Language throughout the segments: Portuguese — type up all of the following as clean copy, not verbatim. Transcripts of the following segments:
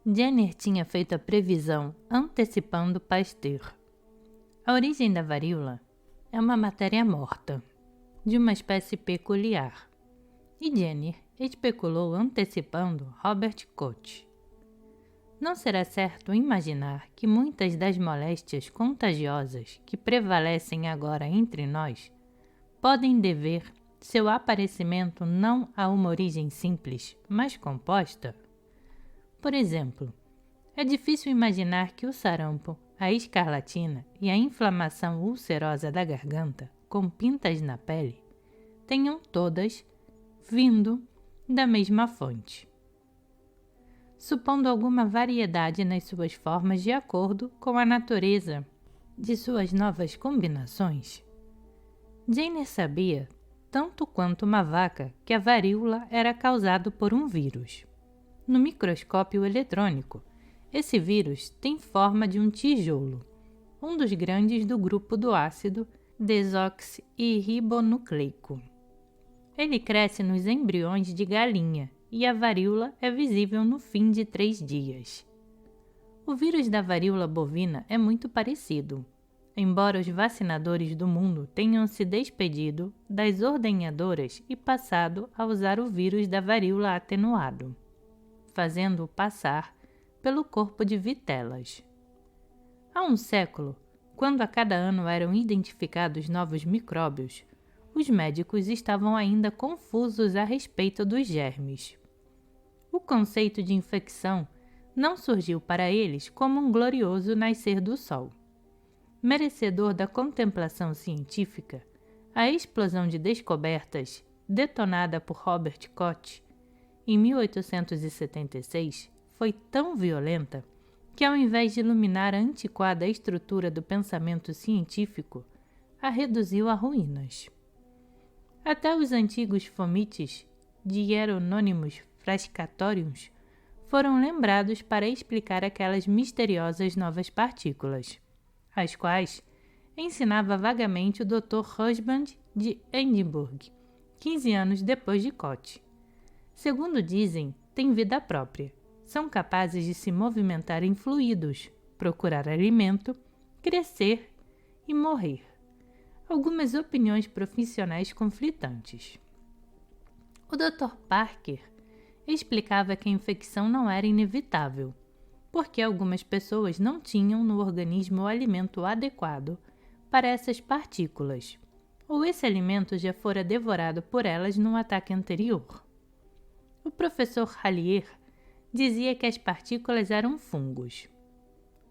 Jenner tinha feito a previsão antecipando Pasteur. A origem da varíola é uma matéria morta, de uma espécie peculiar, e Jenner especulou antecipando Robert Koch. Não será certo imaginar que muitas das moléstias contagiosas que prevalecem agora entre nós podem dever seu aparecimento não a uma origem simples, mas composta? Por exemplo, é difícil imaginar que o sarampo, a escarlatina e a inflamação ulcerosa da garganta, com pintas na pele, tenham todas vindo da mesma fonte, supondo alguma variedade nas suas formas de acordo com a natureza de suas novas combinações. Jenner sabia, tanto quanto uma vaca, que a varíola era causada por um vírus. No microscópio eletrônico, esse vírus tem forma de um tijolo, um dos grandes do grupo do ácido desoxirribonucleico. Ele cresce nos embriões de galinha e a varíola é visível no fim de 3 dias. O vírus da varíola bovina é muito parecido, embora os vacinadores do mundo tenham se despedido das ordenhadoras e passado a usar o vírus da varíola atenuado, fazendo-o passar pelo corpo de vitelas. Há um século, quando a cada ano eram identificados novos micróbios, os médicos estavam ainda confusos a respeito dos germes. O conceito de infecção não surgiu para eles como um glorioso nascer do sol. Merecedor da contemplação científica, a explosão de descobertas, detonada por Robert Koch em 1876, foi tão violenta que, ao invés de iluminar a antiquada estrutura do pensamento científico, a reduziu a ruínas. Até os antigos fomites de Hieronymus Frascatorius foram lembrados para explicar aquelas misteriosas novas partículas, as quais ensinava vagamente o Dr. Husband de Edimburgo, 15 anos depois de Koch. Segundo dizem, têm vida própria, são capazes de se movimentar em fluidos, procurar alimento, crescer e morrer. Algumas opiniões profissionais conflitantes. O Dr. Parker explicava que a infecção não era inevitável, porque algumas pessoas não tinham no organismo o alimento adequado para essas partículas, ou esse alimento já fora devorado por elas num ataque anterior. O professor Hallier dizia que as partículas eram fungos.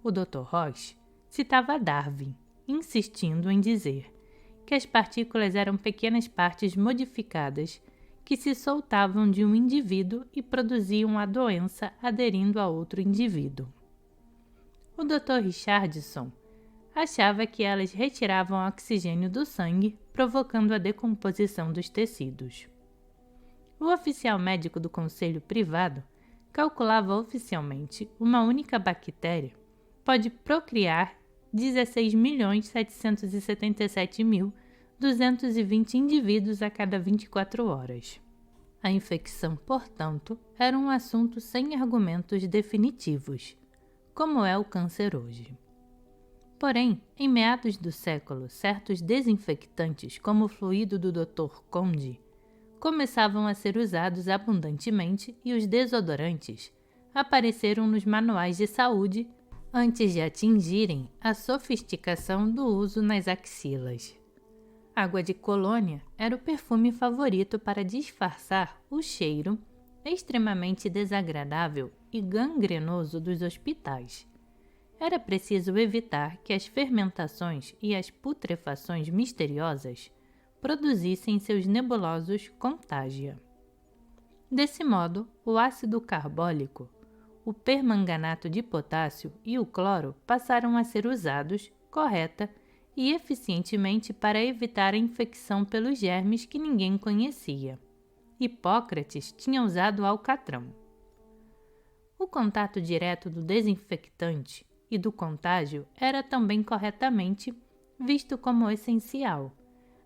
O Dr. Roche citava Darwin, insistindo em dizer que as partículas eram pequenas partes modificadas que se soltavam de um indivíduo e produziam a doença aderindo a outro indivíduo. O Dr. Richardson achava que elas retiravam oxigênio do sangue, provocando a decomposição dos tecidos. O oficial médico do conselho privado calculava oficialmente uma única bactéria pode procriar 16.777.220 indivíduos a cada 24 horas. A infecção, portanto, era um assunto sem argumentos definitivos, como é o câncer hoje. Porém, em meados do século, certos desinfectantes, como o fluido do Dr. Conde, começavam a ser usados abundantemente e os desodorantes apareceram nos manuais de saúde antes de atingirem a sofisticação do uso nas axilas. Água de colônia era o perfume favorito para disfarçar o cheiro extremamente desagradável e gangrenoso dos hospitais. Era preciso evitar que as fermentações e as putrefações misteriosas produzissem seus nebulosos contágia. Desse modo, o ácido carbólico, o permanganato de potássio e o cloro passaram a ser usados correta e eficientemente para evitar a infecção pelos germes que ninguém conhecia. Hipócrates tinha usado alcatrão. O contato direto do desinfectante e do contágio era também corretamente visto como essencial.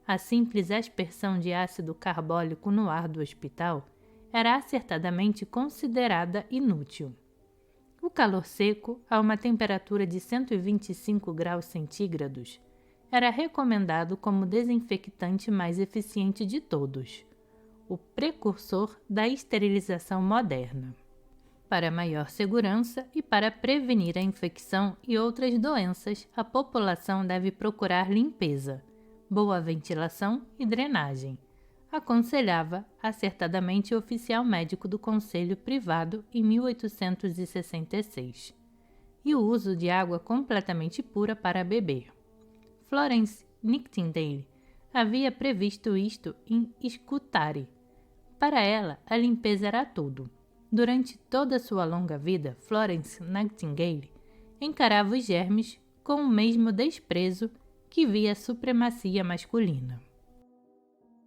A simples aspersão de ácido carbólico no ar do hospital era acertadamente considerada inútil. O calor seco, a uma temperatura de 125 graus centígrados, era recomendado como desinfectante mais eficiente de todos, o precursor da esterilização moderna. Para maior segurança e para prevenir a infecção e outras doenças, a população deve procurar limpeza, boa ventilação e drenagem, aconselhava acertadamente o oficial médico do Conselho Privado em 1866, e o uso de água completamente pura para beber. Florence Nightingale havia previsto isto em Scutari. Para ela, a limpeza era tudo. Durante toda sua longa vida, Florence Nightingale encarava os germes com o mesmo desprezo que via a supremacia masculina.